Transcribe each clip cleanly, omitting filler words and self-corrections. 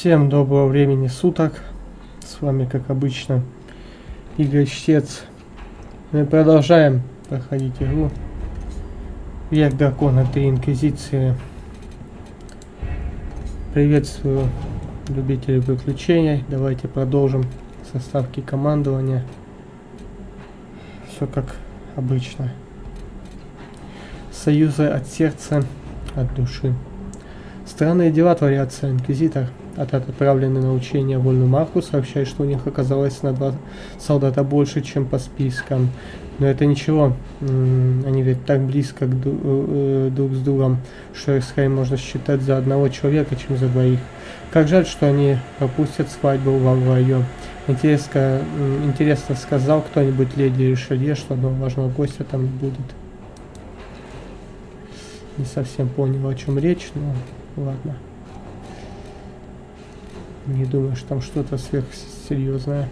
Всем доброго времени суток. С вами, как обычно, Игорь Чтец. Мы продолжаем проходить игру Век дракона 3 Инквизиции. Приветствую любителей приключений. Давайте продолжим со ставки командования. Все как обычно. Союзы от сердца, от души. Странные дела творятся. Инквизитор, отправленный на учение вольную марку, сообщает, что у них оказалось на 2 солдата больше, чем по спискам. Но это ничего. Они ведь так близко друг с другом, что их скорее можно считать за одного человека, чем за двоих. Как жаль, что они пропустят свадьбу вдвоем. Интересно, сказал кто-нибудь леди Ришелье, что одного важного гостя там не будет? Не совсем понял, о чем речь, но ладно. Не думаю, что там что-то сверхсерьезное.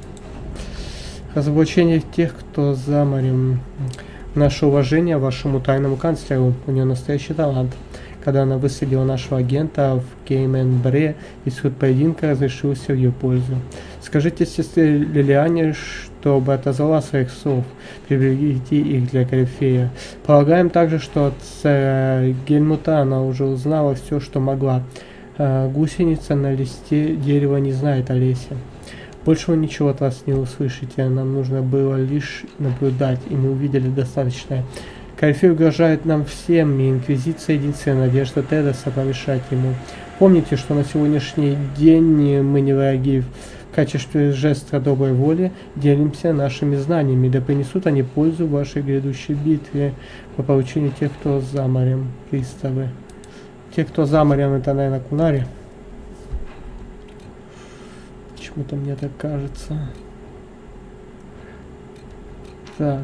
Разоблачение тех, кто за морем. Наше уважение вашему тайному канцлеру. У нее настоящий талант. Когда она высадила нашего агента в Кеймен-Бре, исход поединка разрешился в ее пользу. Скажите сестре Лилиане, чтобы отозвала своих слов. Приберегите их для корифея. Полагаем также, что от сэра Гельмута она уже узнала все, что могла. Гусеница на листе дерева не знает о лесе. Больше вы ничего от вас не услышите. Нам нужно было лишь наблюдать, и мы увидели достаточное. Корифей угрожает нам всем, и Инквизиция — единственная надежда Тедоса помешать ему. Помните, что на сегодняшний день мы не враги. В качестве жеста доброй воли делимся нашими знаниями, да принесут они пользу в вашей грядущей битве по получению тех, кто за морем. Приставы. Те, кто за морем, это, наверное, кунари. Почему-то мне так кажется. Так.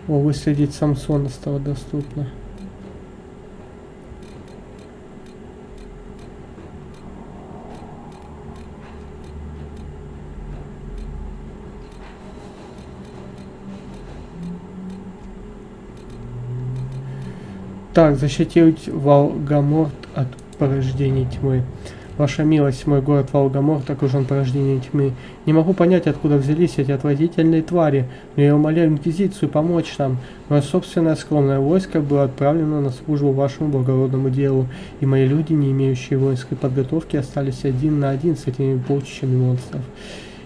О, выследить Самсона стало доступно. Так, защитить Волгоморт от порождений тьмы. Ваша милость, мой город Волгоморт окружен порождением тьмы. Не могу понять, откуда взялись эти отвратительные твари, но я умоляю Инквизицию помочь нам. Мое собственное скромное войско было отправлено на службу вашему благородному делу, и мои люди, не имеющие воинской подготовки, остались 1 на 1 с этими полчищами монстров.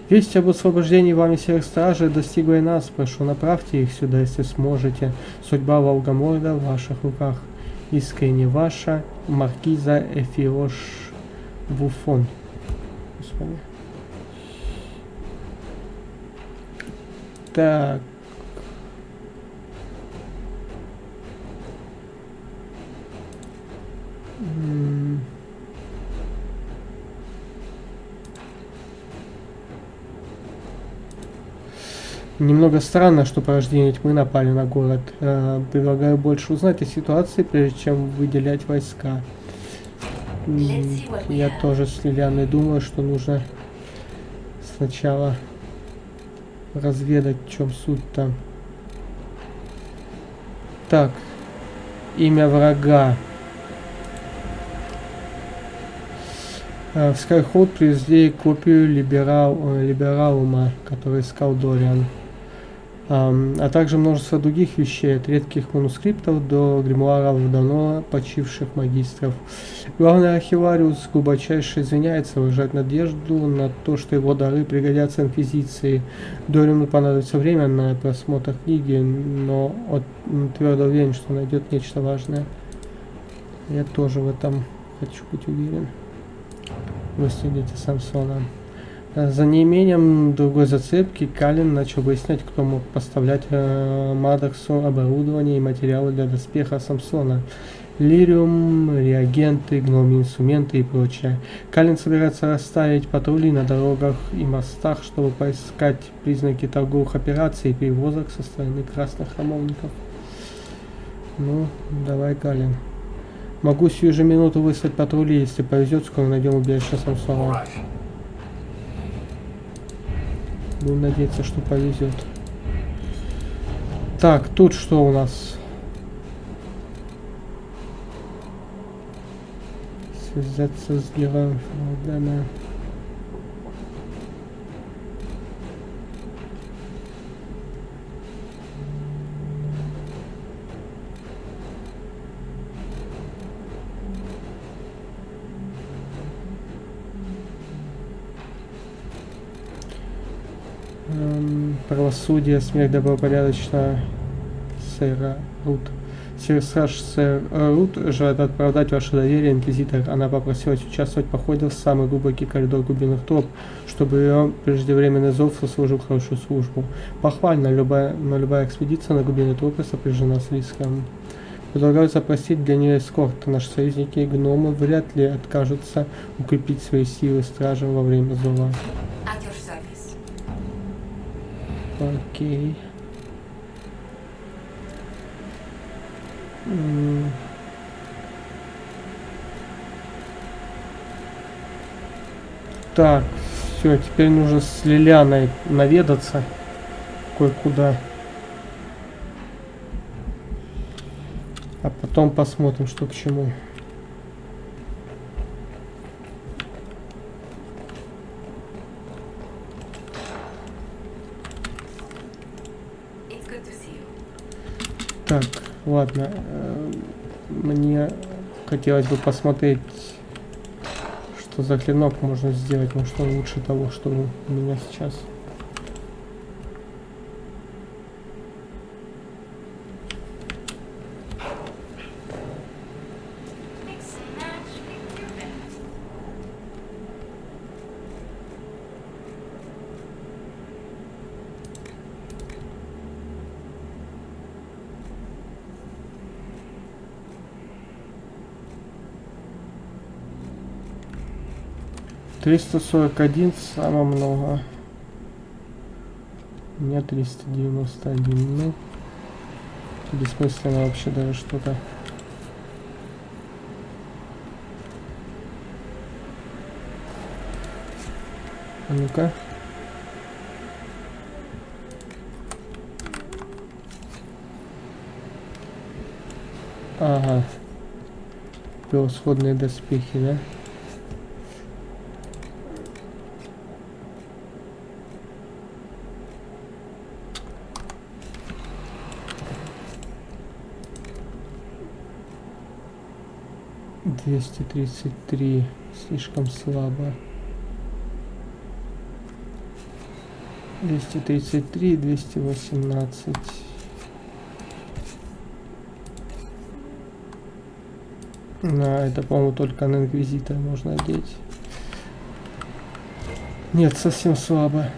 Весть об освобождении вами всех стражей достигла и нас. Прошу, направьте их сюда, если сможете. Судьба Волгоморда в ваших руках. Искренне ваша, маркиза Эфиош Буфон. Господи. Так. Немного странно, что порождения тьмы напали на город. Предлагаю больше узнать о ситуации, прежде чем выделять войска. Я тоже с Лилианой думаю, что нужно сначала разведать, в чем суть-то. Так, имя врага. В Скайхолд привезли копию либералума, который искал Дориан. А также множество других вещей, от редких манускриптов до гримуаров давно почивших магистров. Главный архивариус глубочайше извиняется, выражает надежду на то, что его дары пригодятся Инквизиции. Дориану понадобится время на просмотр книги, но он твердо уверен, что найдет нечто важное. Я тоже в этом хочу быть уверен. Выследите Самсона. За неимением другой зацепки Калин начал выяснять, кто мог поставлять Мадоксу оборудование и материалы для доспеха Самсона. Лириум, реагенты, гномные инструменты и прочее. Калин собирается расставить патрули на дорогах и мостах, чтобы поискать признаки торговых операций и перевозок со стороны красных храмовников. Ну, давай, Калин. Могу сию же минуту выслать патрули, если повезет, скоро найдем убежище Самсона. Будем надеяться, что повезет. Так, тут что у нас? связаться с делом Филдена. Правосудие, смерть добропорядочно, сэр Рут. Сэр Рут желает оправдать ваше доверие, инквизитор. Она попросилась участвовать в походе в самый глубокий коридор глубинных троп, чтобы ее преждевременный зов сослужил хорошую службу. Похвально, но любая экспедиция на глубинные тропы сопряжена с риском. Предлагаю запросить для нее эскорт. Наши союзники и гномы вряд ли откажутся укрепить свои силы стражем во время зова. Окей. Так, все, теперь нужно с Лилианой наведаться кое-куда. А потом посмотрим, что к чему. Так, ладно. Мне хотелось бы посмотреть, что за клинок можно сделать. Может, он лучше того, что у меня сейчас. $341 самое много. У меня 391. Ну, бессмысленно вообще даже что-то. А ну-ка. Ага. Превосходные доспехи, да? $233 слишком слабо. 233, 218. Это, по-моему, только на инквизитора можно одеть. Нет, совсем слабо.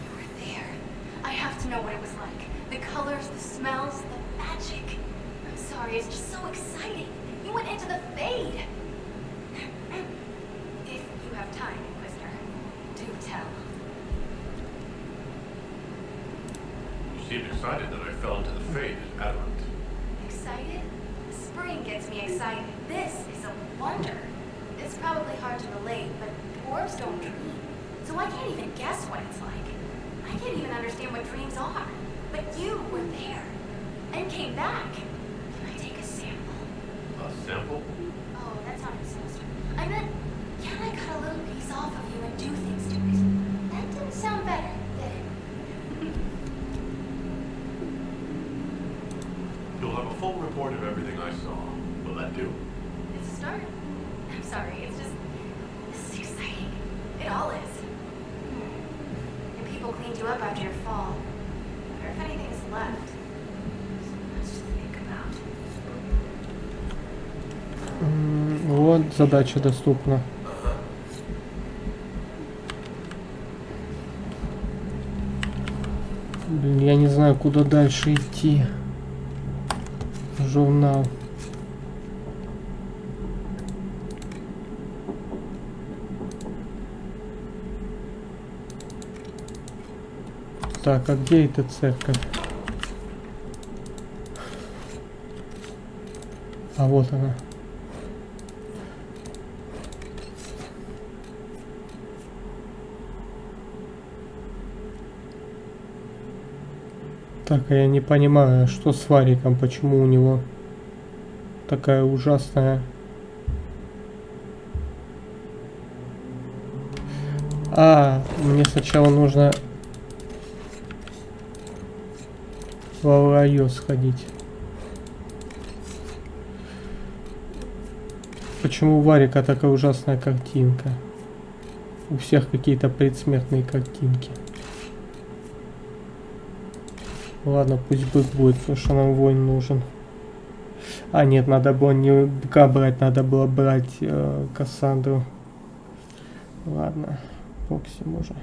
Вот задача доступна. Блин, я не знаю, куда дальше идти. Журнал. Так, а где эта церковь? А вот она. Так, а я не понимаю, что с Вариком, почему у него такая ужасная Мне сначала нужно в Авраю сходить. Почему у Варика такая ужасная картинка? У всех какие-то предсмертные картинки. Ладно, пусть бык будет, потому что нам воин нужен. Нет, надо было не быка брать, надо было брать Кассандру. Ладно, Боксим уже.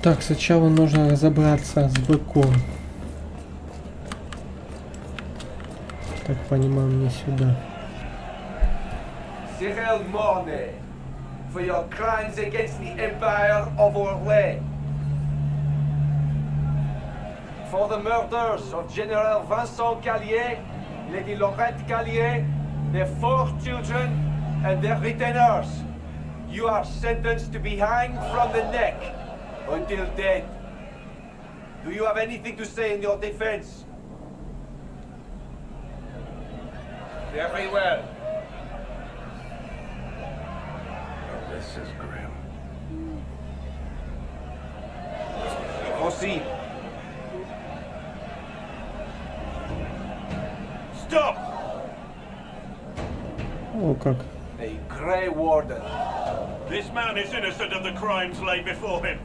Так, сначала нужно разобраться с быком. Так понимаю, мне сюда. For your crimes against the Empire of Orlais. For the murders of General Vincent Callier, Lady Laurette Callier, their 4 children, and their retainers. You are sentenced to be hanged from the neck until dead. Do you have anything to say in your defense? Very well. This is grim. Proceed. Stop! О, как. A Grey Warden. This man is innocent of the crimes laid before him.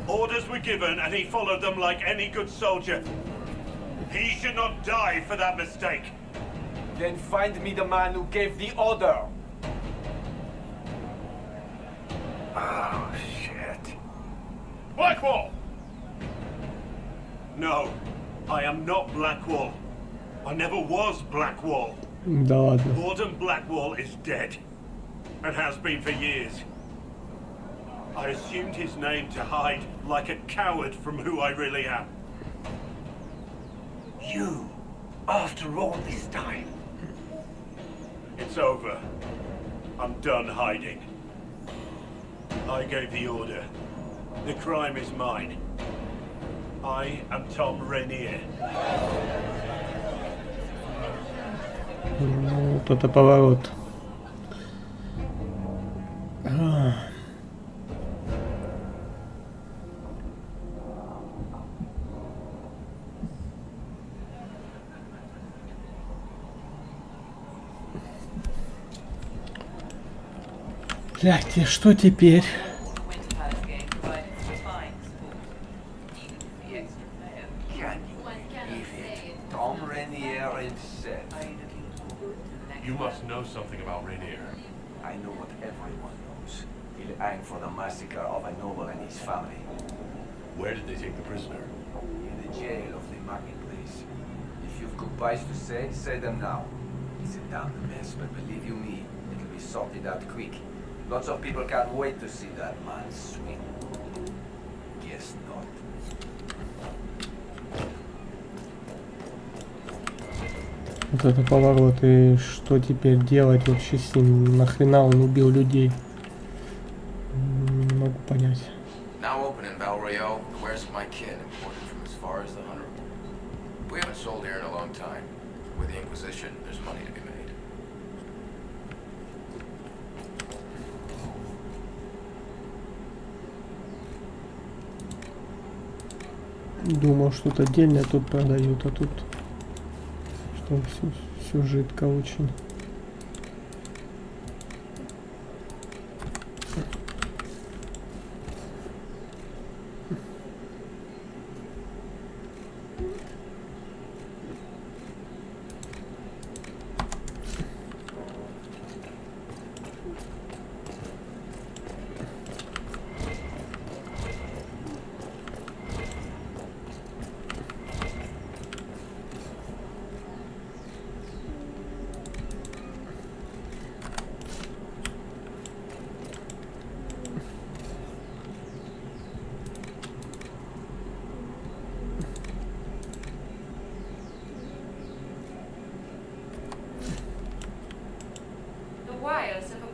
Orders were given and he followed them like any good soldier. He should not die for that mistake. Then find me the man who gave the order. Oh, shit. Blackwall! No, I am not Blackwall. I never was Blackwall. Да ладно. Warden Blackwall is dead, and has been for years. I assumed his name to hide like a coward from who I really am. You, after all this time. It's over. I'm done hiding. I gave the order. The crime is mine. I am Tom Rainier. Ну, вот это поворот. Блядь, и что теперь? Tom Rainier himself. You must know something about Rainier. I know what everyone knows. He'll hang for the massacre of a noble and his family. Where did they take the prisoner? In the jail of the marketplace. If you've goodbyes to say them now. It's a damn mess, but believe you me, it'll be sorted out quick. Lots of people can't wait to see that man swing. Guess not. Вот это поворот. И что теперь делать вообще с ним? Нахрена он убил людей? Не могу понять. Now open in Valrio, the wares of my kin imported from as far as the Hunter. We haven't sold here in a long time. With the Inquisition, there's money to be made. Думал, что-то отдельное тут продают, а тут что все жидко очень.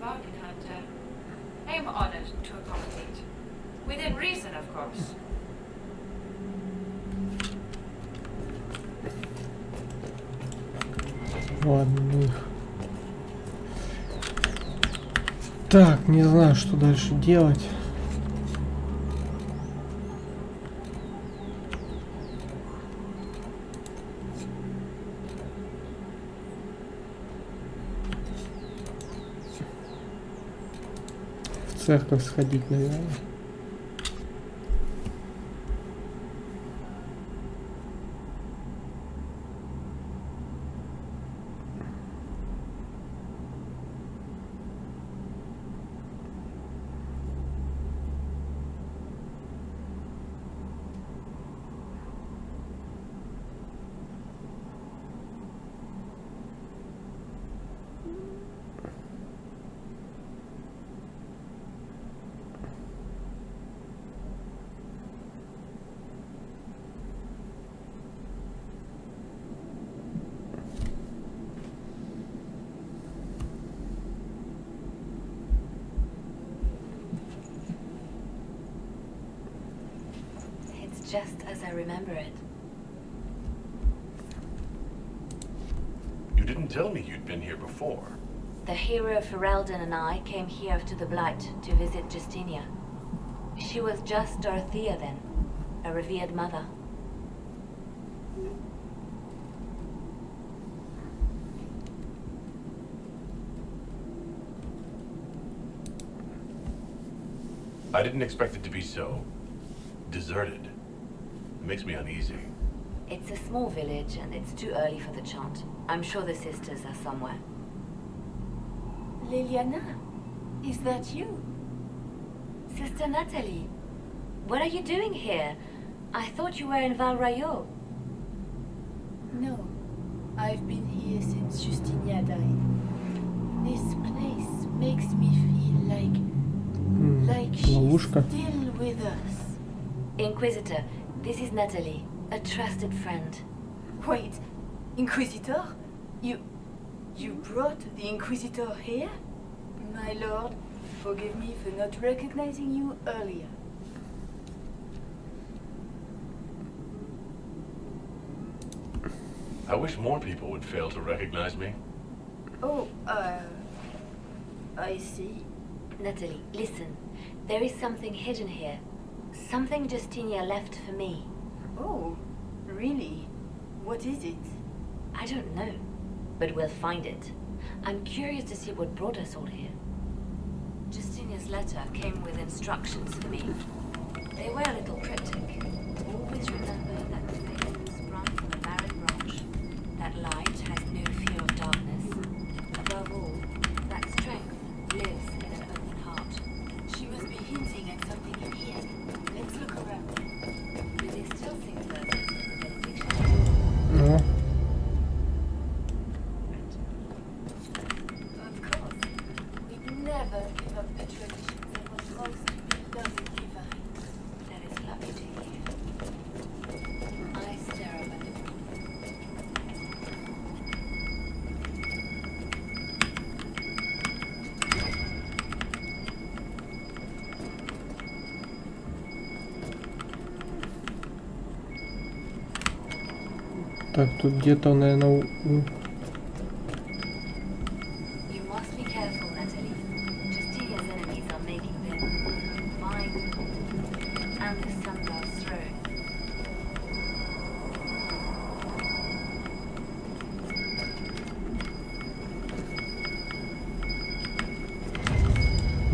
bargain hunter. I am honored to accommodate. Within reason, of course. Ладно, ну их. Так, не знаю, что дальше делать. В церковь сходить, наверное. Just as I remember it. You didn't tell me you'd been here before. The hero Ferelden and I came here to the Blight to visit Justinia. She was just Dorothea then, a revered mother. I didn't expect it to be so deserted. It makes me uneasy. It's a small village and it's too early for the chant. I'm sure the sisters are somewhere. Liliana, is that you? Sister Natalie, what are you doing here? I thought you were in Val Rayo. No, I've been here since Justinia died. This place makes me feel like she's Ловушка. still with us. Inquisitor, this is Natalie, a trusted friend. Wait, Inquisitor? You brought the Inquisitor here? My lord, forgive me for not recognizing you earlier. I wish more people would fail to recognize me. Oh, I see. Natalie, listen. There is something hidden here. Something Justinia left for me. Oh, really? What is it? I don't know, but we'll find it. I'm curious to see what brought us all here. Justinia's letter came with instructions for me. They were a little cryptic. Always remember that the faith sprung from a barren branch. That light has no fear of darkness. Above all, that strength lives in an open heart. She must be hinting at something in here. Let's look around. Do they still sing verses with the benediction? Ну, Of course. We'd never give up the traditions that were most beloved divine. That is lovely to hear. I stare up at the так, тут где-то, наверное, You must be careful, Natalie. Justinia's enemies are making them mine and the Sundar's throne.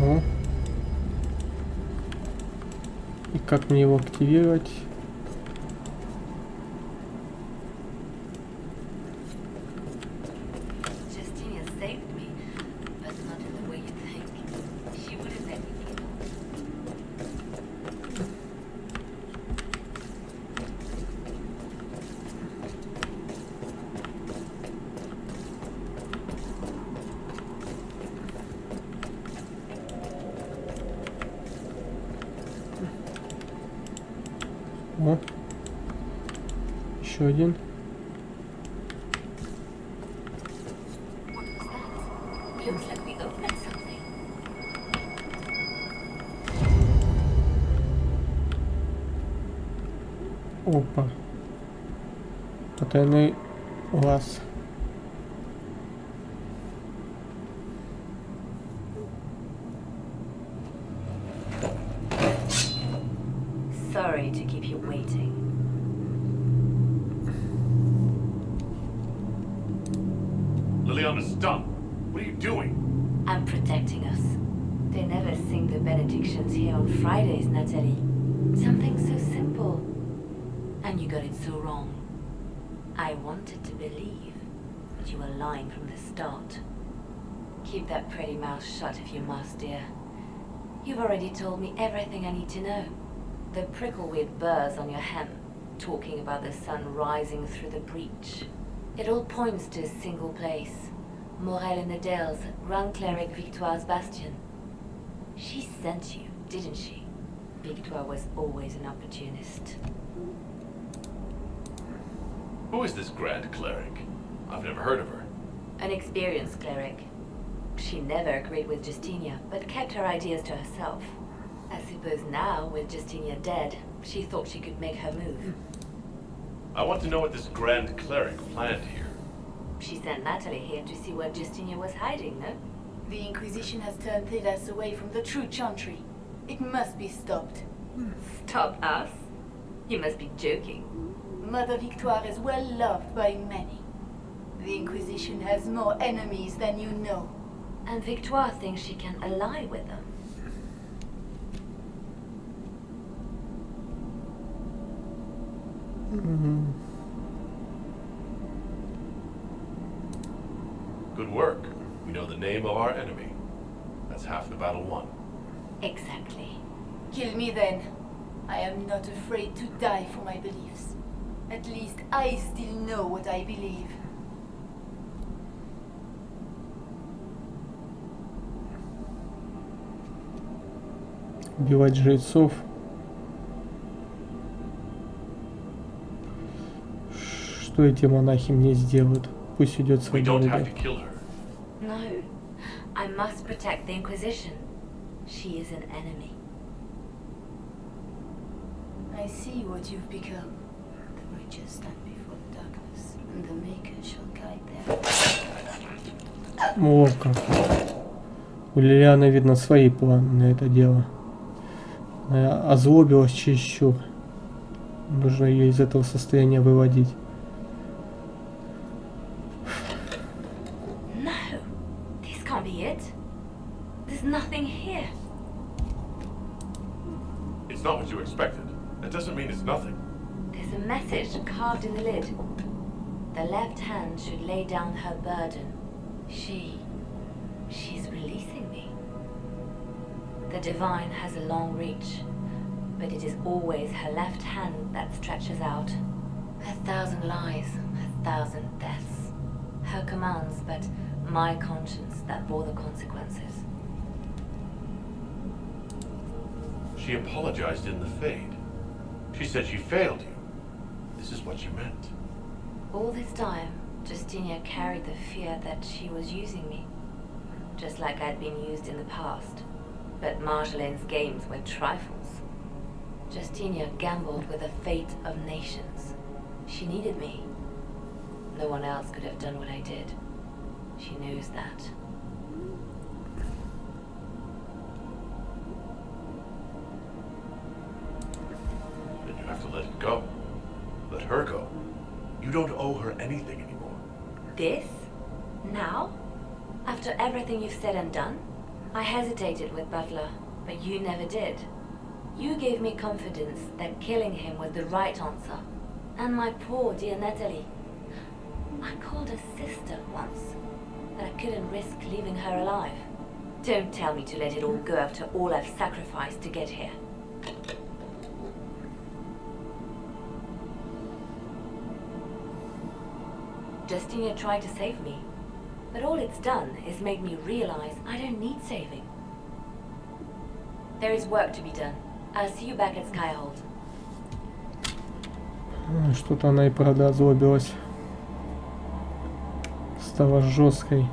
О. И как мне его активировать? Justinia saved me, but not in the way you think. She wouldn't let me kill her. О. Еще один. What was that? Looks like we opened something. Опа. Потайной лаз. Sorry to keep you waiting. Liliana, stop! What are you doing? I'm protecting us. They never sing the benedictions here on Fridays, Natalie. Something so simple. And you got it so wrong. I wanted to believe, but you were lying from the start. Keep that pretty mouth shut if you must, dear. You've already told me everything I need to know. The prickle with burrs on your hem, talking about the sun rising through the breach. It all points to a single place. Morel in the Dales, Grand Cleric Victoire's bastion. She sent you, didn't she? Victoire was always an opportunist. Who is this Grand Cleric? I've never heard of her. An experienced cleric. She never agreed with Justinia, but kept her ideas to herself. I suppose now, with Justinia dead, she thought she could make her move. I want to know what this Grand Cleric planned here. She sent Natalie here to see where Justinia was hiding, no? The Inquisition has turned Thedas away from the true Chantry. It must be stopped. Stop us? You must be joking. Mother Victoire is well loved by many. The Inquisition has more enemies than you know. And Victoire thinks she can ally with them. Good work. We know the name of our enemy. That's half the battle won. Exactly. Kill me then. I am not afraid to die for my beliefs. At least I still know what I believe. Убивать жрецов. Что эти монахи мне сделают? Пусть идет We своей don't дорогой. have to kill her. No. I must protect the Inquisition. She is an enemy. I see what you've become. The righteous stand before the darkness, and the Maker shall guide them. О, как. У Лилианы, видно, свои планы на это дело. Она озлобилась чересчур. Нужно ее из этого состояния выводить. No. This can't be it. There's nothing here. It's not what you expected. That doesn't mean it's nothing. There's a message carved in the lid. The left hand should lay down her burden. She's releasing me. The divine has a long reach, but it is always her left hand that stretches out. 1,000 lies, 1,000 deaths. Her commands, but my conscience that bore the consequences. She apologized in the Fade. She said she failed you. This is what she meant. All this time, Justinia carried the fear that she was using me, just like I'd been used in the past. But Marjolaine's games were trifles. Justinia gambled with the fate of nations. She needed me. No one else could have done what I did. She knows that. Then you have to let it go. Let her go. You don't owe her anything anymore. This? Now? After everything you've said and done? I hesitated with Butler, but you never did. You gave me confidence that killing him was the right answer. And my poor dear Natalie. I called her sister once, but I couldn't risk leaving her alive. Don't tell me to let it all go after all I've sacrificed to get here. Justinia tried to save me, but all it's done is made me realize I don't need saving. There is work to be done. I'll see you back at Skyhold. Что-то она и правда озлобилась. Стала жесткой.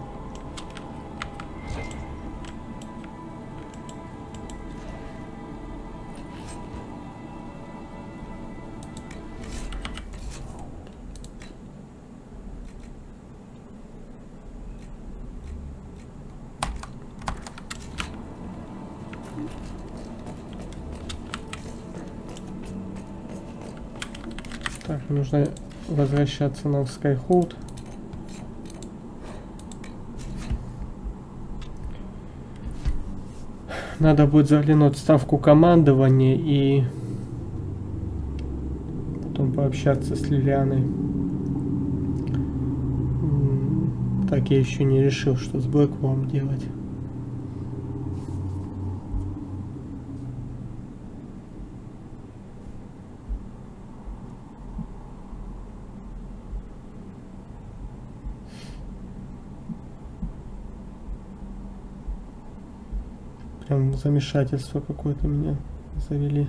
Нужно возвращаться нам в Skyhold. Надо будет заглянуть в ставку командования и потом пообщаться с Лилианой. Так, я еще не решил, что с Блэквом делать. Прям замешательство какое-то меня завели.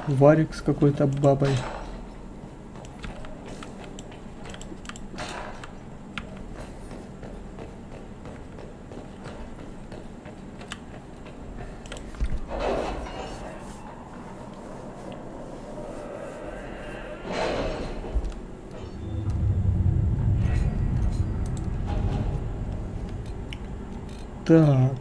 Варик с какой-то бабой. Так.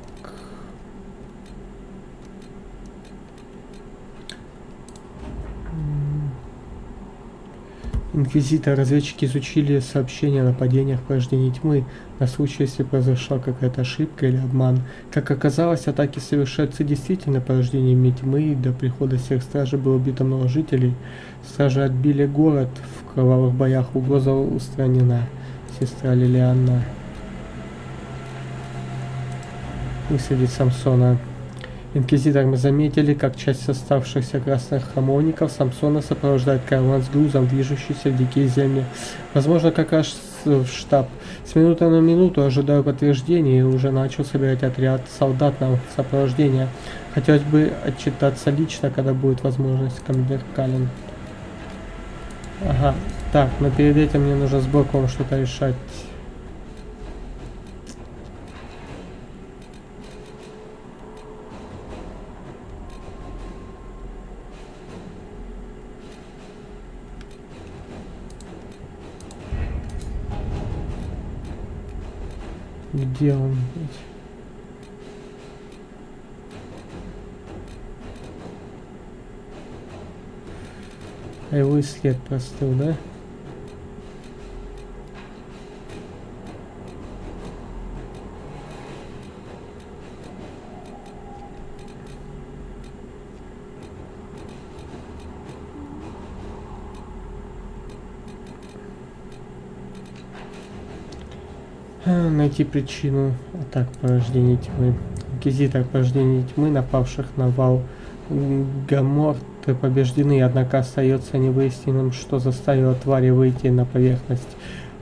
Инквизитор, разведчики изучили сообщения о нападениях порождений тьмы на случай, если произошла какая-то ошибка или обман. Как оказалось, атаки совершаются действительно порождениями тьмы, и до прихода всех стражей было убито много жителей. Стражи отбили город в кровавых боях, угроза устранена. Сестра Лилианна. Выследить Самсона. Инквизитор, мы заметили, как часть оставшихся красных храмовников Самсона сопровождает караван с грузом, движущийся в дикие земли. Возможно, как раз в штаб. С минуты на минуту ожидаю подтверждения и уже начал собирать отряд солдат нам в сопровождение. Хотелось бы отчитаться лично, когда будет возможность. Командир Калин. Ага. Так, но перед этим мне нужно с Блэком что-то решать. Где он? А его и след простыл, да? Найти причину атак порождений тьмы. Инквизитор, порождений тьмы, напавших на вал Гаморты, побеждены, однако остается невыясненным, что заставило твари выйти на поверхность.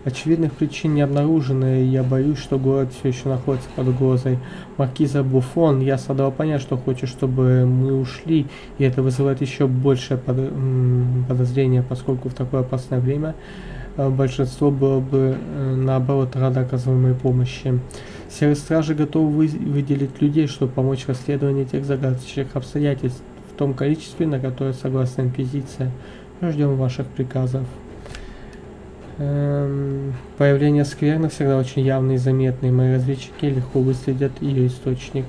Очевидных причин не обнаружено, и я боюсь, что город все еще находится под угрозой. Маркиза Буфон ясно дала понять, что хочет, чтобы мы ушли, и это вызывает еще большее подозрение, поскольку в такое опасное время большинство было бы, наоборот, радо оказываемой помощи. Серые стражи готовы выделить людей, чтобы помочь расследованию этих загадочных обстоятельств в том количестве, на которое согласна Инквизиция. Ждем ваших приказов. Появление скверны всегда очень явный и заметный. Мои разведчики легко выследят ее источник.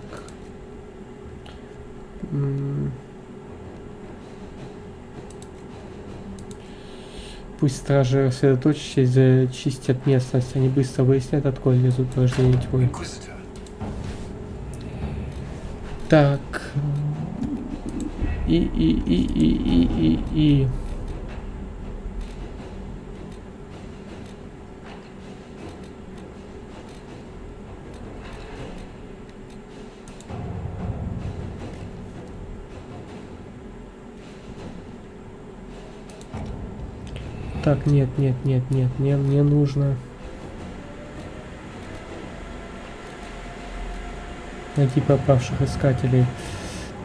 Пусть стражи сосредоточатся и зачистят местность. Они быстро выяснят, откуда лезут порождения тьмы. Так. И. Так, нет, мне нужно найти пропавших искателей.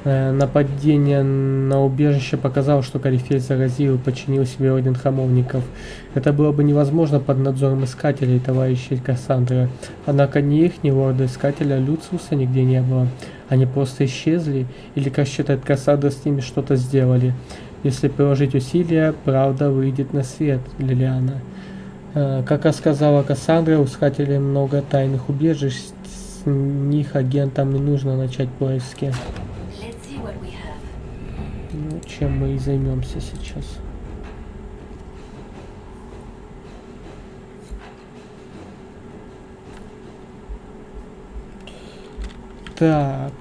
Нападение на убежище показало, что Корифей заразил и подчинил себе орден храмовников. Это было бы невозможно под надзором искателей и товарищей Кассандры. Однако ни их, ни лорда искателя Люциуса нигде не было. Они просто исчезли, или, как считает Кассандра, с ними что-то сделали. Если приложить усилия, правда выйдет на свет, Лилиана. Как рассказала Кассандра, у искателей много тайных убежищ, с них агентам и нужно начать поиски. Ну, чем мы и займемся сейчас. Так.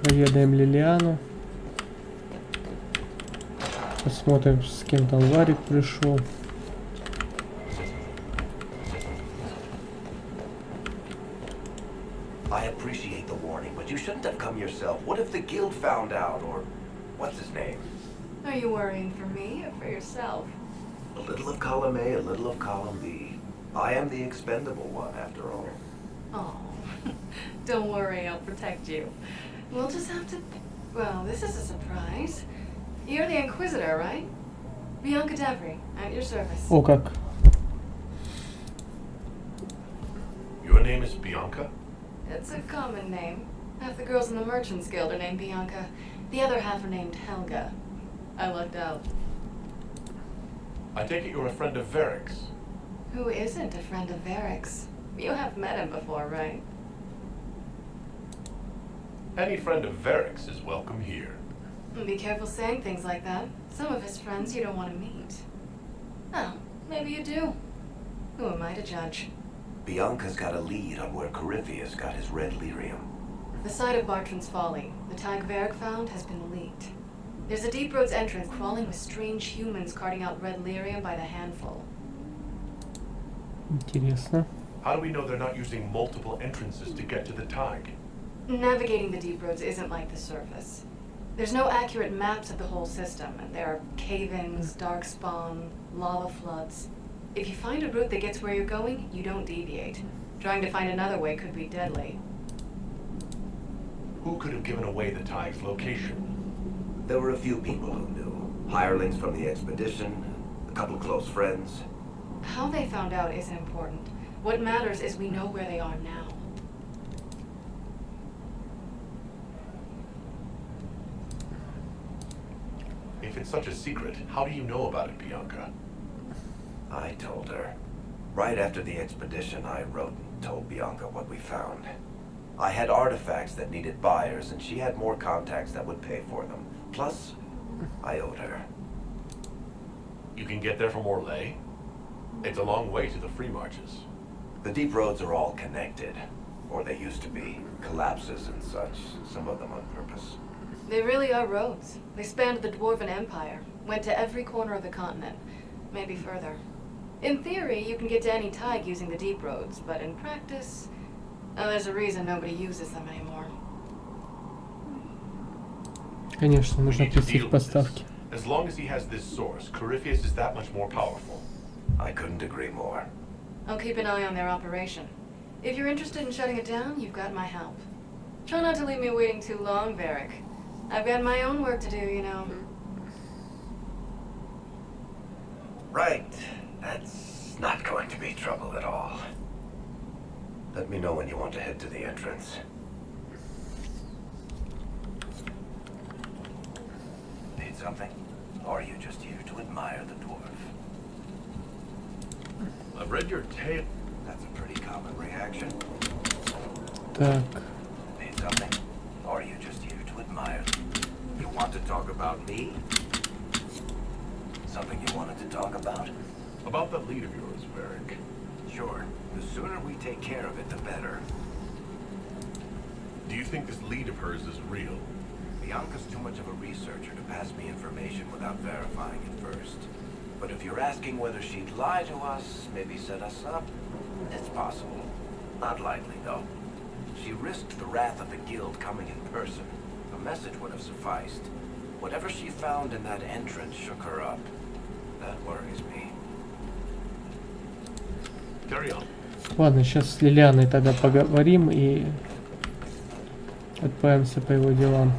Проведаем Лилиану. Посмотрим, с кем там Варик пришел. I appreciate the warning, but you shouldn't have come yourself. What if the guild found out, or what's his name? Are you worrying for me or for yourself? A little of column A, a little of column B. I am the expendable one, after all. Oh, don't worry, I'll protect you. We'll just have to... Well, this is a surprise. You're the Inquisitor, right? Bianca Devry, at your service. О как. Your name is Bianca? It's a common name. Half the girls in the Merchants Guild are named Bianca. The other half are named Helga. I lucked out. I take it you're a friend of Varric's. Who isn't a friend of Varric's? You have met him before, right? Any friend of Varric's is welcome here. Be careful saying things like that. Some of his friends you don't want to meet. Oh, maybe you do. Who am I to judge? Bianca's got a lead on where Corypheus got his red lyrium. The site of Bartram's Folly, the tag Varric found, has been leaked. There's a Deep Roads entrance crawling with strange humans carting out red lyrium by the handful. Интересно. How do we know they're not using multiple entrances to get to the tag? Navigating the Deep Roads isn't like the surface. There's no accurate maps of the whole system, and there are cave-ins, darkspawn, lava floods. If you find a route that gets where you're going, you don't deviate. Trying to find another way could be deadly. Who could have given away the tag's location? There were a few people who knew. Hirelings from the expedition, a couple of close friends. How they found out isn't important. What matters is we know where they are now. If it's such a secret, how do you know about it, Bianca? I told her. Right after the expedition, I wrote and told Bianca what we found. I had artifacts that needed buyers, and she had more contacts that would pay for them. Plus, I owed her. You can get there from Orlais? It's a long way to the free marches. The deep roads are all connected. Or they used to be. Collapses and such, some of them on purpose. They really are roads. They spanned the Dwarven Empire, went to every corner of the continent, maybe further. In theory, you can get to any tag using the deep roads, but in practice, there's a reason nobody uses them anymore. Конечно, нужно пресечь поставки. As long as he has this source, Corypheus is that much more powerful. I couldn't agree more. I'll keep an eye on their operation. If you're interested in shutting it down, you've got my help. Try not to leave me waiting too long, Varric. I've got my own work to do, you know. Right. That's not going to be trouble at all. Let me know when you want to head to the entrance. Need something? Or are you just here to admire the dwarf? I've read your tale. That's a pretty common reaction. Так. Need something? Or are you just here to admire? You want to talk about me? Something you wanted to talk about? About that lead of yours, Varric. Sure. The sooner we take care of it, the better. Do you think this lead of hers is real? Bianca's too much of a researcher to pass me information without verifying it first. But if you're asking whether she'd lie to us, maybe set us up, it's possible. Not likely, though. She risked the wrath of the guild coming in person. A message would have sufficed. Whatever she found in that entrance shook her up. That worries me. Carry on. Ладно, сейчас с Лилианой тогда поговорим и отправимся по его делам.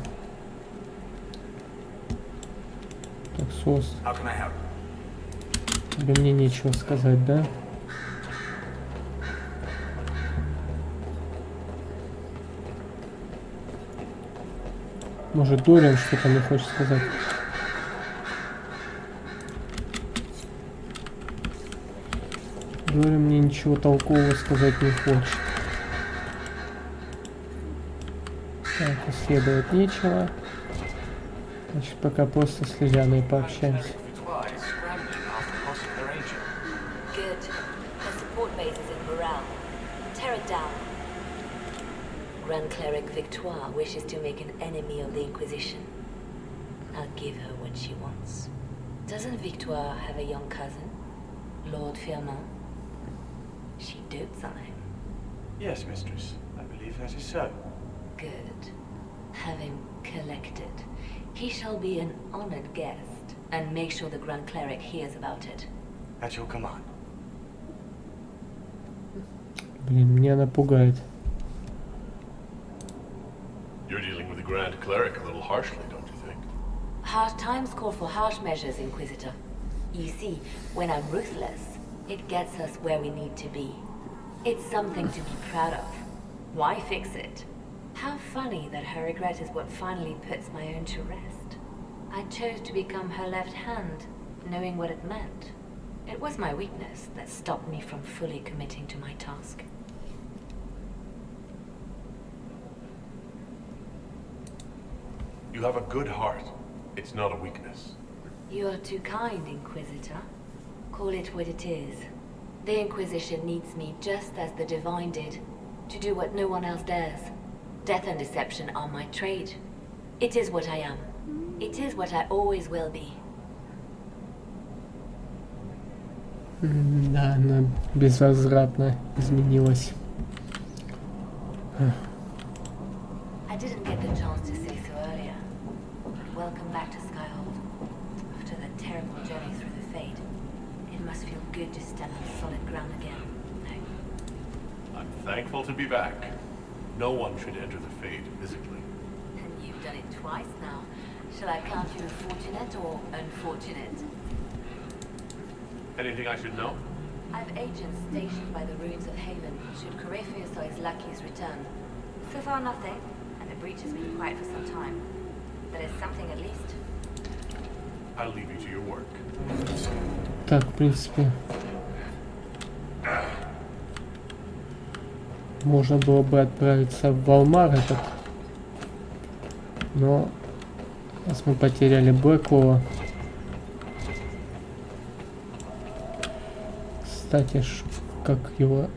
Так, Сос, How can I help? тебе мне нечего сказать, да? Может, Дориан что-то мне хочет сказать? Дориан мне ничего толкового сказать не хочет. Так, исследовать нечего. Значит, пока просто с Лилианой пообщаемся. Good. The support base is in morale. Tear it down. Grand Cleric Victoire wishes to make an enemy of the Inquisition. I'll give her what she wants. Doesn't Victoire have a young cousin? Lord Firmin? She dotes on him. Yes, mistress. I believe that is so. Good. Have him collected. He shall be an honored guest, and make sure the Grand Cleric hears about it. At your command. Блин, меня она пугает. You're dealing with the Grand Cleric a little harshly, don't you think? Harsh times call for harsh measures, Inquisitor. You see, when I'm ruthless, it gets us where we need to be. It's something to be proud of. Why fix it? How funny that her regret is what finally puts my own to rest. I chose to become her left hand, knowing what it meant. It was my weakness that stopped me from fully committing to my task. You have a good heart. It's not a weakness. You are too kind, Inquisitor. Call it what it is. The Inquisition needs me just as the Divine did, to do what no one else dares. Death and deception are my trade. It is what I am. It is what I always will be. Да, она безвозвратно изменилась. I didn't get the chance to say so earlier. Welcome back to Skyhold. After that terrible journey through the Fade, it must feel good to stand on solid ground again. No? I'm thankful to be back. No one should enter the Fade physically. And you've done it twice now. Shall I count you fortunate or unfortunate? Anything I should know? I've agents stationed by the ruins of Haven should Corypheus or his lackeys return. So far nothing, and the breach has been quiet for some time. But it's something at least. I'll leave you to your work. Так, в принципе, можно было бы отправиться в Валмар этот, но раз мы потеряли Блэквелла. Кстати, как его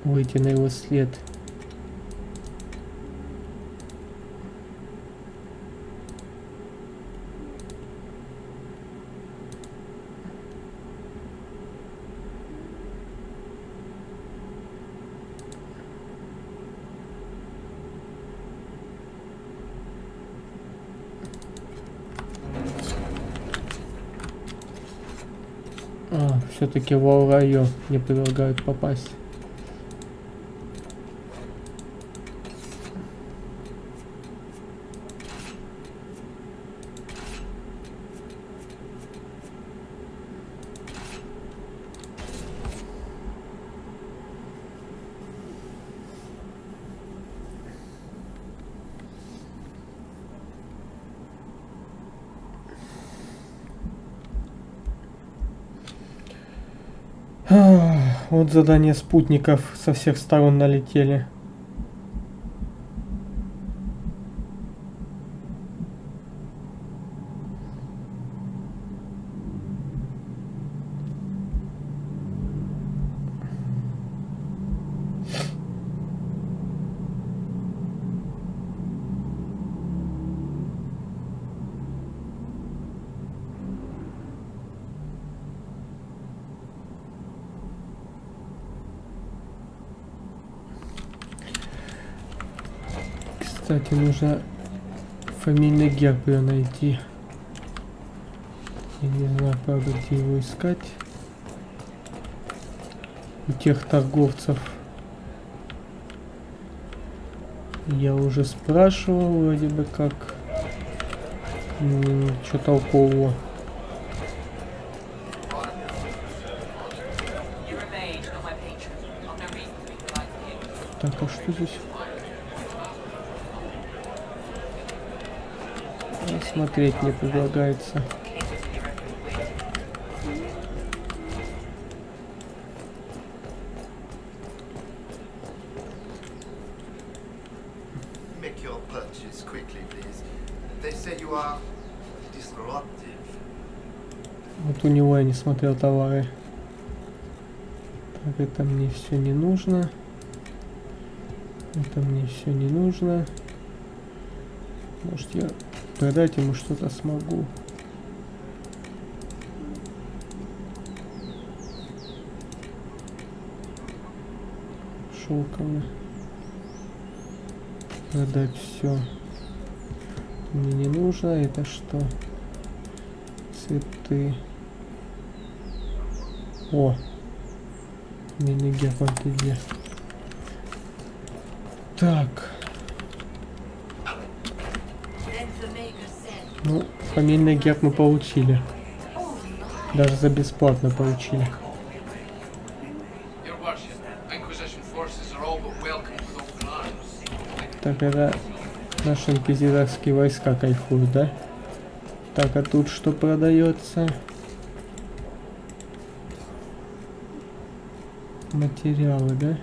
выйти на его след? Все-таки в Алрайо не предлагают попасть. Вот задание спутников со всех сторон налетели. Кстати, нужно фамильный герб ее найти. Я не знаю, правда, где его искать. У тех торговцев я уже спрашивал, вроде бы как. Ничего толкового. Так, а что здесь? Смотреть не предлагается. Вот у него я не смотрел товары. Так, это мне все не нужно. Это мне все не нужно. Может, я продать ему что-то смогу. Шелковое. Продать все. Мне не нужно. Это что? Цветы. О! Мини-герб где? Так. Ну, фамильный герб мы получили. Даже за бесплатно получили. Так, это наши инквизиторские войска кайфуют, да? Так, а тут что продается? Материалы, да?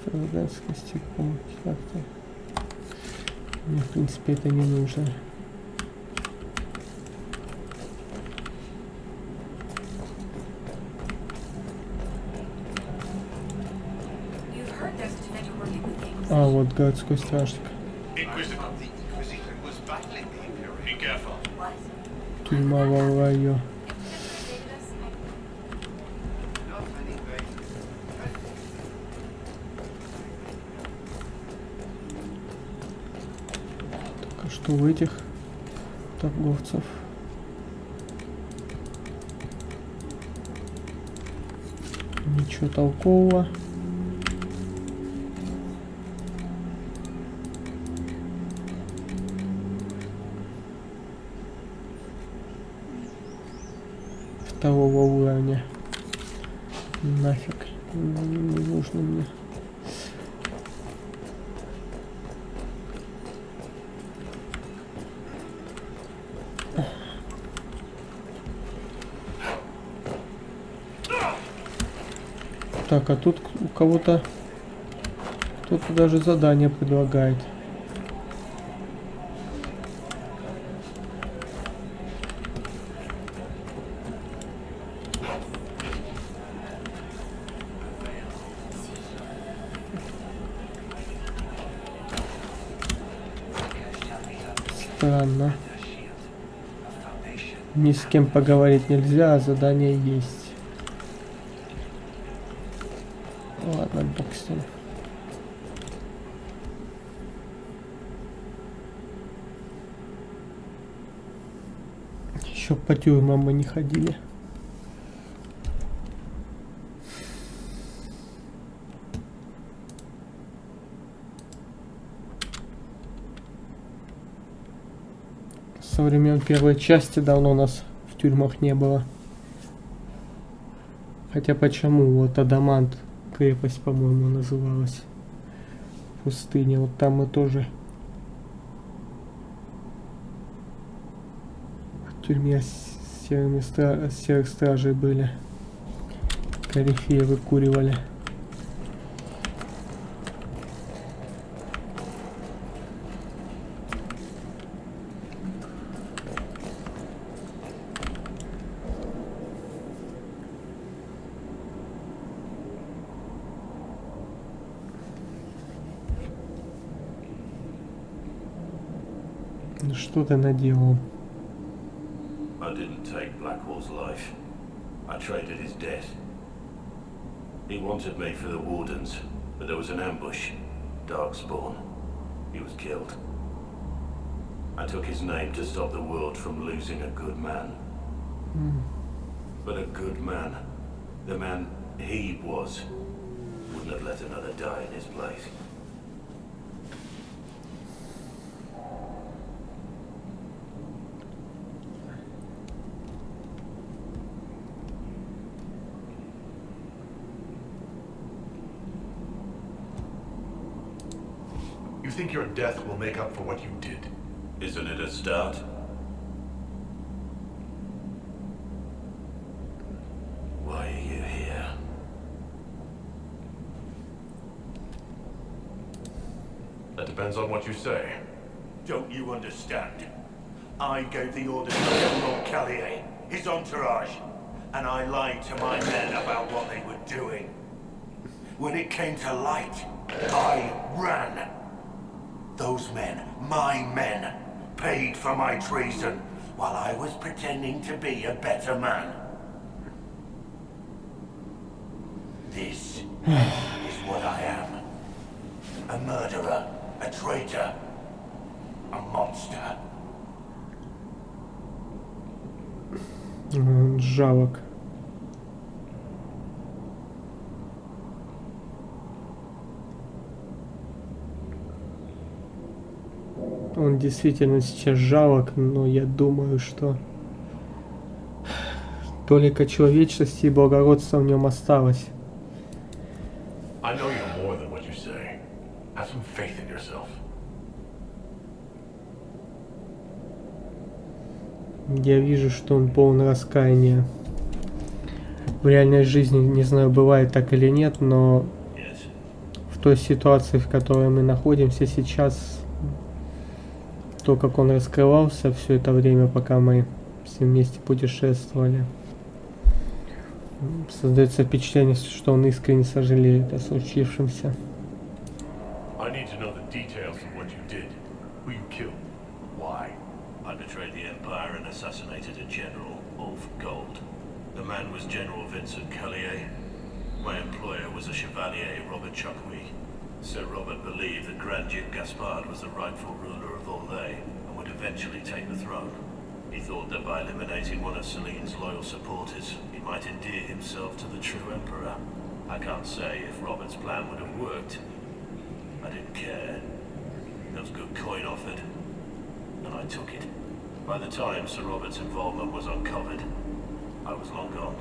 Ферденское стекло. Так-то. Мне, в принципе, это не нужно. А, вот городской стражник. Тюрьма Валрайо. Так, а что у этих торговцев? Ничего толкового. Второго уровня. Нафиг. Не нужно мне. Так, а тут у кого-то кто-то даже задание предлагает. Странно. Ни с кем поговорить нельзя, а задание есть. Ладно, бог с ним. Еще по тюрьмам мы не ходили. Со времен первой части давно нас в тюрьмах не было. Хотя почему? Вот Адамант, крепость, по-моему, называлась. Пустыня. Вот там мы тоже в тюрьме серых стражей были. Корифеи выкуривали. Что ты наделал? I didn't take Blackwall's life. I traded his death. He wanted me for the Wardens, but there was an ambush. Darkspawn. He was killed. I took his name to stop the world from losing a good man. But a good man, the man he was, wouldn't have let another die in his place. You think your death will make up for what you did? Isn't it a start? Why are you here? That depends on what you say. Don't you understand? I gave the order to General Callier, his entourage, and I lied to my men about what they were doing. When it came to light, I ran. Those men, my men, paid for my treason while I was pretending to be a better man. This is what I am. A murderer, a traitor, a monster. Жалок. Он действительно сейчас жалок, но я думаю, что толика человечности и благородства в нем осталось. I know you're more than what you say. Have some faith in yourself. Я вижу, что он полон раскаяния. В реальной жизни, не знаю, бывает так или нет, но в той ситуации, в которой мы находимся сейчас, то, как он раскрывался все это время, пока мы все вместе путешествовали, создается впечатление, что он искренне сожалеет о случившемся. I need to know the details of what you did. Who you killed. Why? I betrayed the Empire and assassinated a general, all for gold. The man was General Vincent Callier. My employer was a Chevalier, Robert Chuckweed. Sir Robert believed that Grand Duke Gaspard was the rightful ruler of Orlais and would eventually take the throne. He thought that by eliminating one of Celine's loyal supporters, he might endear himself to the true Emperor. I can't say if Robert's plan would have worked. I didn't care. There was good coin offered, and I took it. By the time Sir Robert's involvement was uncovered, I was long gone.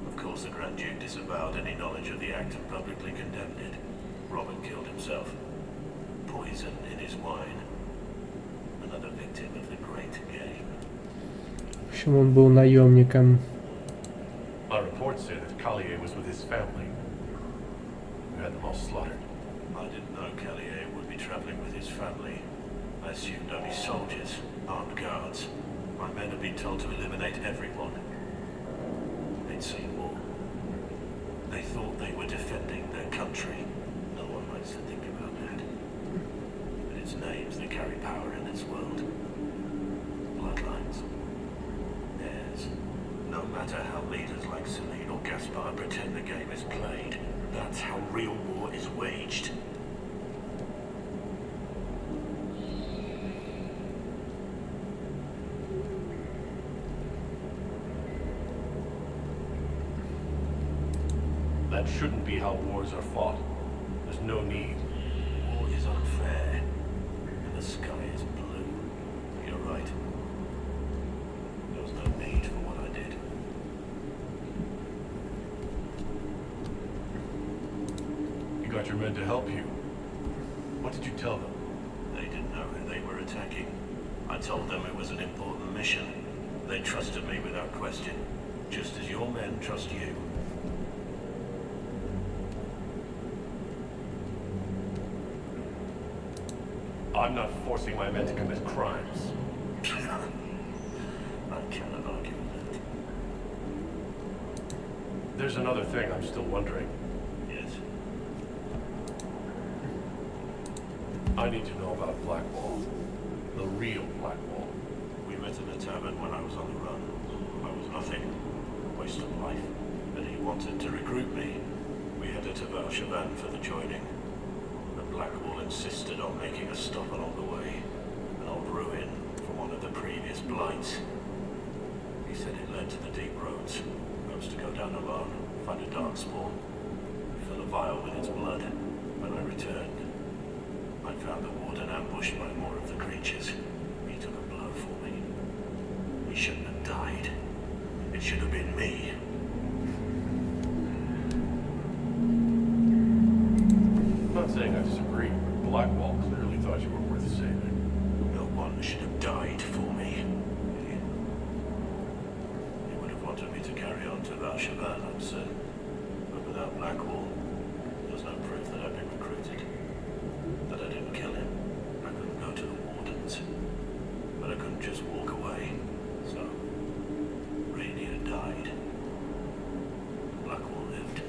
Of course, the Grand Duke disavowed any knowledge of the act and publicly condemned it. Robert killed himself. Poison in his wine. Another victim of the great game. В общем, он был наемником. My reports say that Callier was with his family. You had them all slaughtered. I didn't know Callier would be traveling with his family. I assumed only soldiers, armed guards. My men had been told to eliminate everyone. They'd seen war. They thought they were defending their country. No one likes to think about that. But it's names that carry power in this world. Bloodlines. Heirs. No matter how leaders like Celine or Gaspard pretend the game is played, that's how real war is waged. That shouldn't be how wars are fought. There's no need. War is unfair, and the sky is blue. You're right. There was no need for what I did. You got your men to help you. What did you tell them? They didn't know who they were attacking. I told them it was an important mission. They trusted me without question, just as your men trust you. I'm not forcing my men to commit crimes. I cannot argue with that. There's another thing I'm still wondering. Yes. I need to know about Blackwall. The real Blackwall. We met in a tavern when I was on the run. I was nothing. Waste of life. But he wanted to recruit me. We headed to Valchavan for the joining. The Blackwall insisted on making a stop along the way. An old ruin of the previous blights. He said it led to the deep roads. I was to go down alone, find a dark spawn, fill a vial with its blood. When I returned, I found the warden ambushed by more of the creatures. He took a blow for me. He shouldn't have died. It should have been me. I'm not saying I disagree, but Blackwall clearly thought you were worth saving. No one should have died for me. He would have wanted me to carry on to Val Cheval, I'm certain. But without Blackwall, there's no proof that I've been recruited. That I didn't kill him. I couldn't go to the wardens. But I couldn't just walk away. So, Rainier died. Blackwall lived.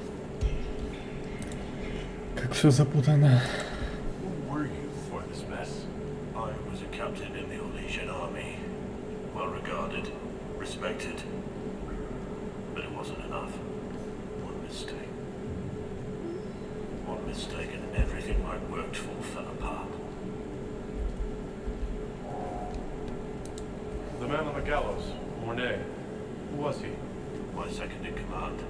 Как все запутано. Who were you before this mess? I was a captain in the Orlesian army. Well regarded, respected. But it wasn't enough. One mistake. One mistake and everything I worked for fell apart. The man on the gallows, Mornay. Who was he? My second in command.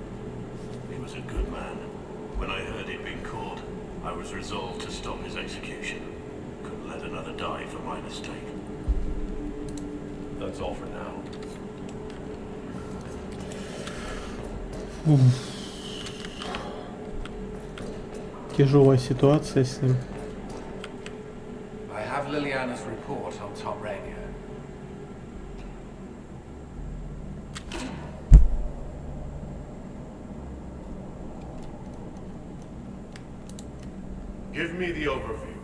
He was a good man. When I heard he'd been caught, I was resolved to stop his execution. Couldn't let another die for my mistake. That's all for now. Тяжелая ситуация с ним. I have Liliana's report on Tom Rainier. Give me the overview.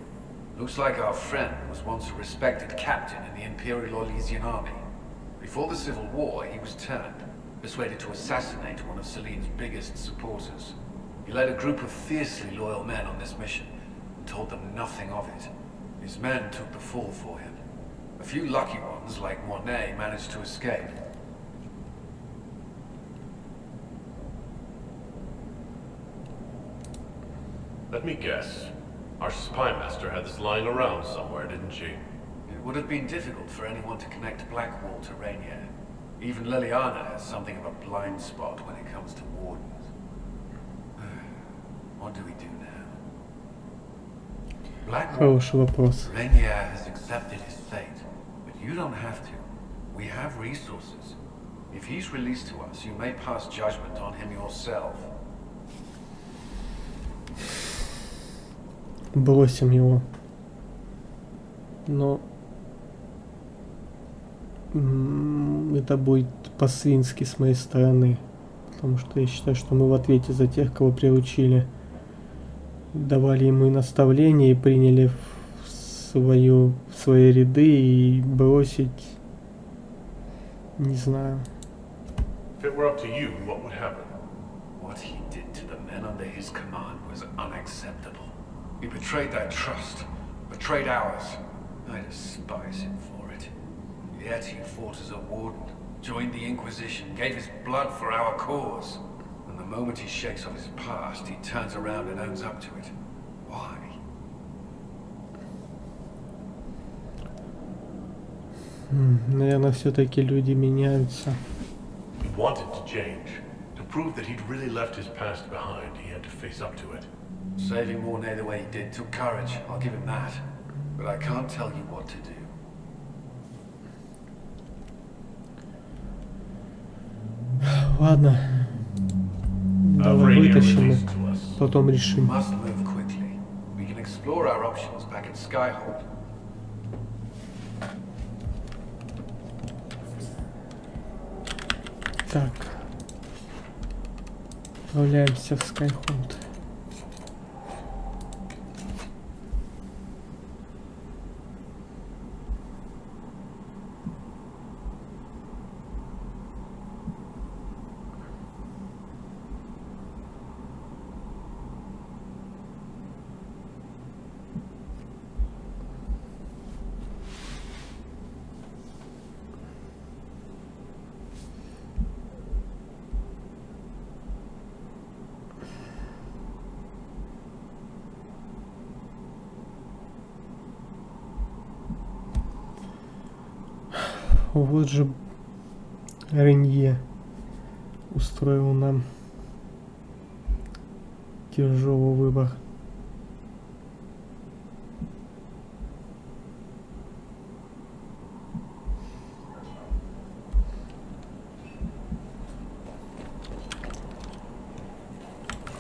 Looks like our friend was once a respected captain in the Imperial Orlesian army. Before the Civil War, he was turned, persuaded to assassinate one of Celine's biggest supporters. He led a group of fiercely loyal men on this mission, and told them nothing of it. His men took the fall for him. A few lucky ones, like Mornay, managed to escape. Let me guess. Our spy master had this lying around somewhere, didn't she? It would have been difficult for anyone to connect Blackwall to Rainier. Even Liliana has something of a blind spot when it comes to wardens. What do we do now? Blackwall. Хороший вопрос. Rainier has accepted his fate, but you don't have to. We have resources. If he's released to us, you may pass judgment on him yourself. Бросим его. Но это будет по-свински с моей стороны. Потому что я считаю, что мы в ответе за тех, кого приручили. Давали ему наставления и приняли в свои ряды, и бросить, не знаю. If it were up to you, what would happen? What he did to the men under his command was unacceptable. He betrayed their trust, betrayed ours. I despise him for it. Yet he fought as a warden, joined the Inquisition, gave his blood for our cause. And the moment he shakes off his past, he turns around and owns up to it. Why? Наверное, все-таки люди меняются. He wanted to change. To prove that he'd really left his past behind, he had to face up to it. Saving Mornay the way he did took courage, I'll give him that. But I can't tell you what to do. Ладно. Давай вытащим и потом решим. Must move quickly. We can explore our options back at Skyhold. Так. Отправляемся в Skyhold. Вот же Ренье устроил нам тяжелый выбор.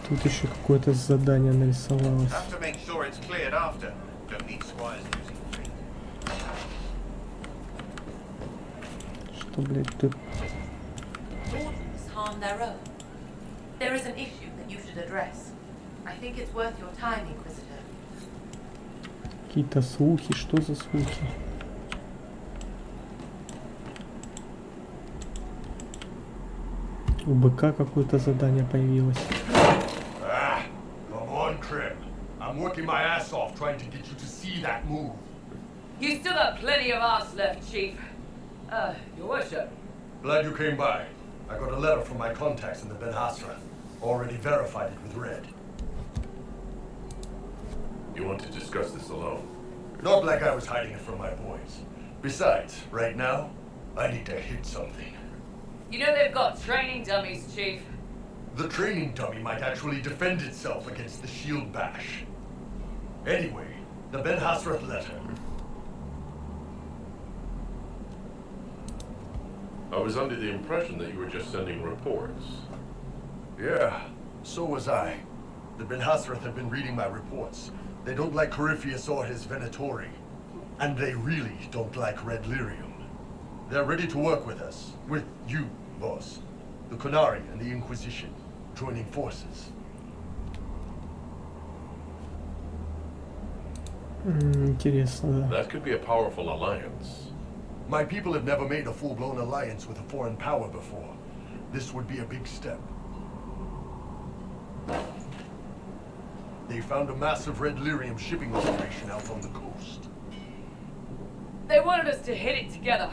Тут еще какое-то задание нарисовалось. Что, блядь, тут? Wardens harm their own. There is an issue that you should address. I think it's worth your time, Inquisitor. Какие-то слухи, что за слухи? У быка какое-то задание появилось. Come on, Trim. I'm working my ass off trying to get you to see that move. You still got plenty of arse left, Chief. Your worship. Glad you came by. I got a letter from my contacts in the Ben Hasra. Already verified it with Red. You want to discuss this alone? Not like I was hiding it from my boys. Besides, right now, I need to hit something. You know they've got training dummies, Chief. The training dummy might actually defend itself against the shield bash. Anyway, the Ben Hasrath letter. I was under the impression that you were just sending reports. Yeah, so was I. The Ben Hasrath have been reading my reports. They don't like Corypheus or his Venatori. And they really don't like Red Lyrium. They're ready to work with us. With you, boss. The Qunari and the Inquisition. Joining forces. Интересно, да. That could be a powerful alliance. My people have never made a full-blown alliance with a foreign power before. This would be a big step. They found a massive Red Lyrium shipping operation out on the coast. They wanted us to hit it together.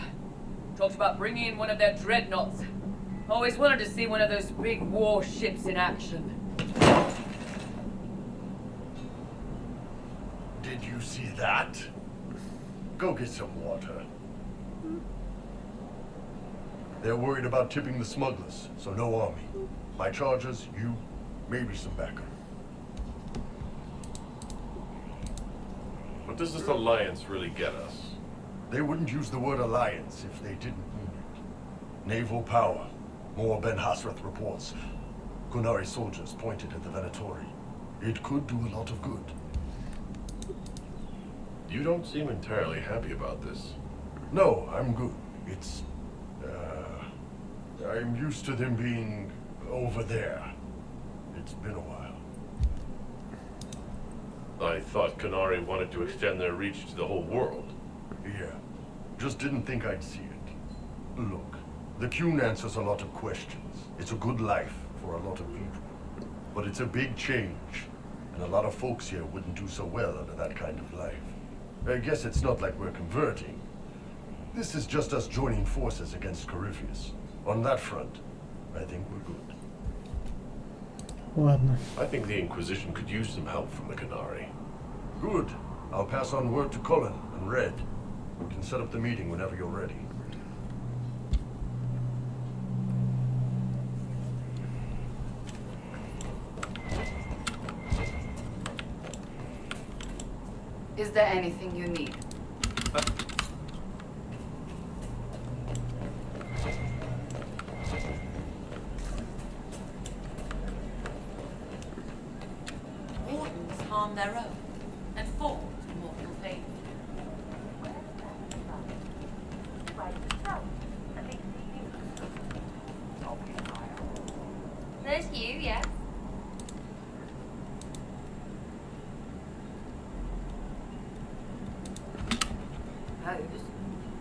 Talked about bringing in one of their dreadnoughts. Always wanted to see one of those big warships in action. Did you see that? Go get some water. They're worried about tipping the smugglers, so no army. My charges, you, maybe some backup. What does this alliance really get us? They wouldn't use the word alliance if they didn't mean it. Naval power. More Ben Hasrath reports. Qunari soldiers pointed at the Venatori. It could do a lot of good. You don't seem entirely happy about this. No, I'm good. It's... I'm used to them being over there. It's been a while. I thought Qunari wanted to extend their reach to the whole world. Yeah. Just didn't think I'd see it. Look, the Qun answers a lot of questions. It's a good life for a lot of people. But it's a big change. And a lot of folks here wouldn't do so well under that kind of life. I guess it's not like we're converting. This is just us joining forces against Corypheus. On that front, I think we're good. Ладно. I think the Inquisition could use some help from the Qunari. Good. I'll pass on word to Colin and Red. We can set up the meeting whenever you're ready. Is there anything you need? Wardens harm their own and forge mortal pain. There's you, yes.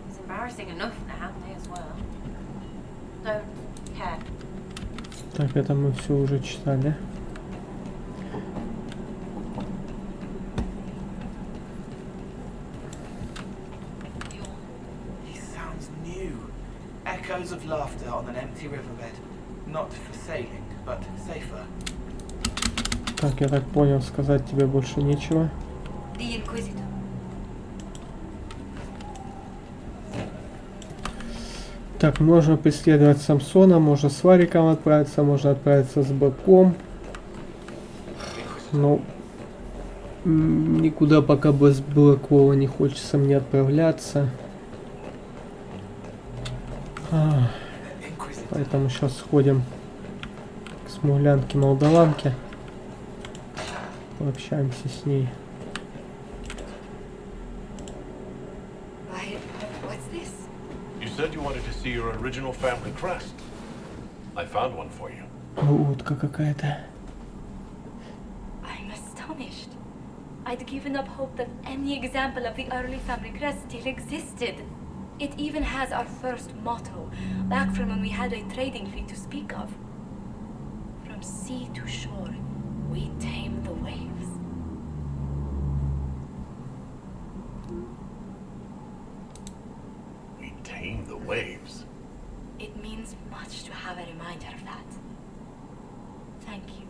It's embarrassing enough now, may as well. Don't care. Так, это мы все уже читали. He sounds new. Echoes of laughter on an empty riverbed. Not for sailing, but safer. Так, я так понял, сказать тебе больше нечего. The Inquisitor. Так, можно преследовать Самсона, можно с Вариком отправиться, можно отправиться с Баком. Но никуда пока без Блэквола не хочется мне отправляться. Поэтому сейчас сходим к смуглянке-молдаванке. Пообщаемся с ней. You said you wanted to see your original family crest. I found one for you. Утка какая-то. I'm astonished. I'd given up hope that any example of the early family crest still existed. It even has our first motto, back from when we had a trading fleet to speak of. From sea to shore, we tame the waves. We tame the waves. It means much to have a reminder of that. Thank you.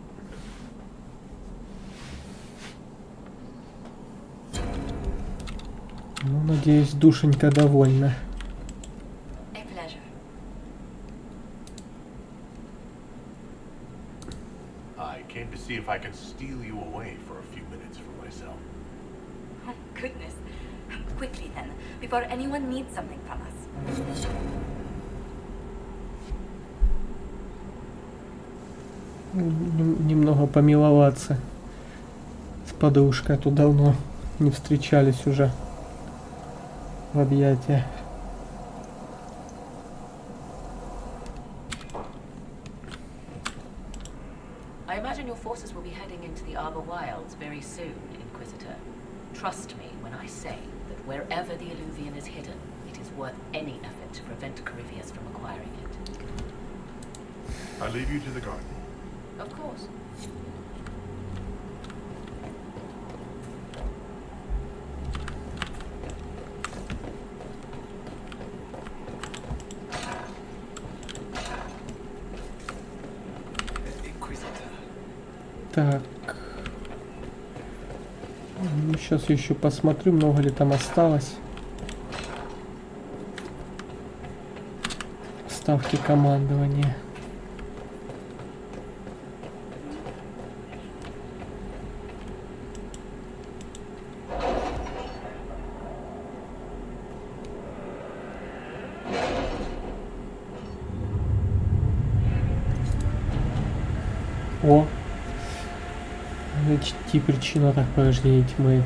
Ну, надеюсь, душенька довольна. A pleasure. I came to see if I could steal you away for a few minutes for myself. Oh, goodness. Quickly then, before anyone needs something from us. Немного помиловаться с подружкой, а то давно не встречались уже в объятиях. I imagine your forces will be heading into the Arbor Wilds very soon, Inquisitor. Trust me when I say that wherever the Illuvian is hidden, it is worth any effort to prevent Carivius from acquiring it. I leave you to the garden. Of course. Так. Ну, сейчас еще посмотрю, много ли там осталось. Ставки командования. О! Найти причину так порождения тьмы.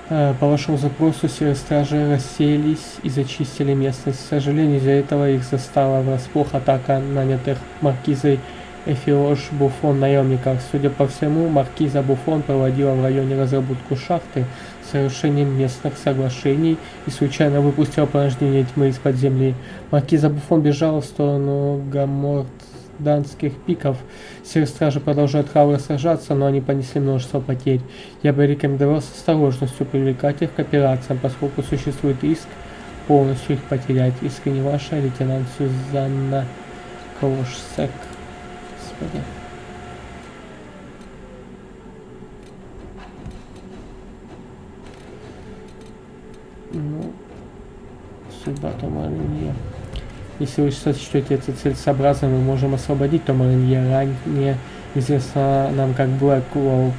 По вашему запросу серые стражи расселись и зачистили местность. К сожалению, из-за этого их застала врасплох атака нанятых маркизой Эфиош Буфон наемников. Судя по всему, маркиза Буфон проводила в районе разработку шахты с нарушением местных соглашений и случайно выпустила порождение тьмы из-под земли. Маркиза Буфон бежала в сторону Гаморданских пиков. Серые стражи продолжают храбро сражаться, но они понесли множество потерь. Я бы рекомендовал с осторожностью привлекать их к операциям, поскольку существует риск полностью их потерять. Искренне ваша, лейтенант Сюзанна Клошсек. Господи. Ну, судьба Томаринье. Если вы сочтете это целесообразно, мы можем освободить Томаринье. Ранее известно нам как Блэквол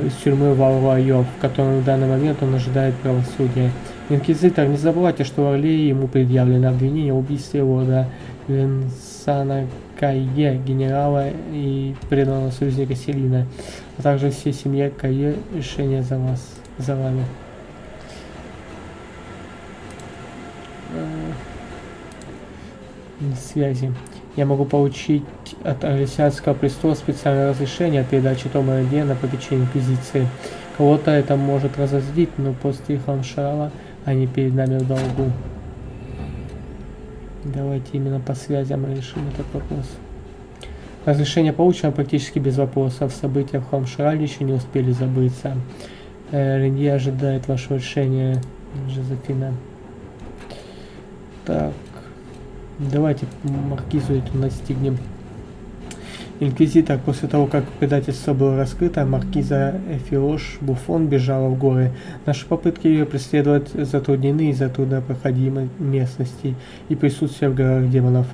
из тюрьмы Валвайо, в котором в данный момент он ожидает правосудия. Инквизитор, не забывайте, что в Орлее ему предъявлено обвинение в убийстве лорда Винсана Кайе, генерала и преданного союзника Селина, а также всей семье Кайе. Решение за вами. Связи. Я могу получить от Алисианского престола специальное разрешение о передаче Томаринье на попечение Инквизиции. Кого-то это может разозлить, но после Хамшарала они перед нами в долгу. Давайте именно по связям решим этот вопрос. Разрешение получено практически без вопросов. События в Хамшарале еще не успели забыться. Ренье ожидает вашего решения, Жозефина. Так. Давайте маркизу эту настигнем. Инквизитор. После того, как предательство было раскрыто, маркиза Эфиош Буфон бежала в горы. Наши попытки ее преследовать затруднены из-за труднопроходимой местности и присутствия в горах демонов.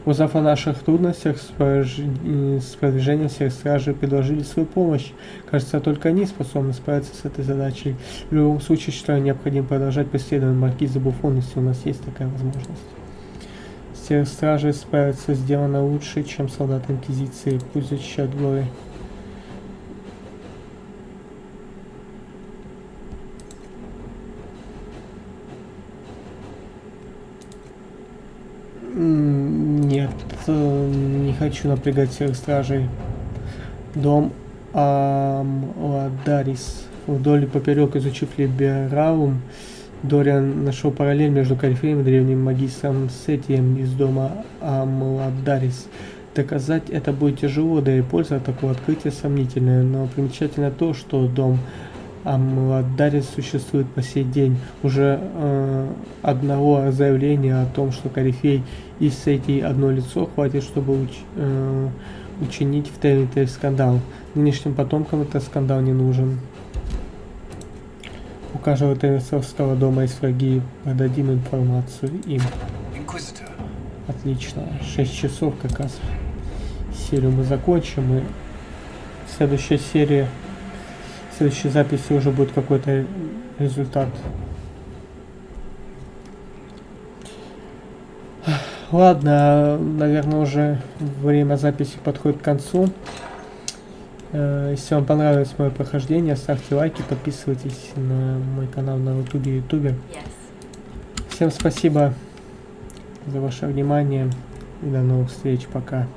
Узнав о наших трудностях с продвижением, всех стражей предложили свою помощь. Кажется, только они способны справиться с этой задачей. В любом случае, считаю, необходимо продолжать преследование маркиза Буфон, если у нас есть такая возможность. Всех стражей справиться сделано лучше, чем солдат Инквизиции. Пусть защищают горы. Нет, не хочу напрягать всех стражей. Дом Амладарис. Вдоль и поперек изучив Либералум, Дориан нашел параллель между Корифеем и древним магистром Сетием из дома Амладарис. Доказать это будет тяжело, да и польза от такого открытия сомнительная, но примечательно то, что дом Амладарис существует по сей день. Уже одного заявления о том, что Корифей и Сетий одно лицо, хватит, чтобы учинить в Террите скандал. Нынешним потомкам этот скандал не нужен. У каждого террисовского дома есть враги, подадим информацию им. Отлично, 6 часов как раз серию мы закончим, и следующая серия, в следующей записи уже будет какой-то результат. Ладно, наверное, уже время записи подходит к концу. Если вам понравилось мое прохождение, ставьте лайки, подписывайтесь на мой канал на ютубе. Всем спасибо за ваше внимание и до новых встреч. Пока.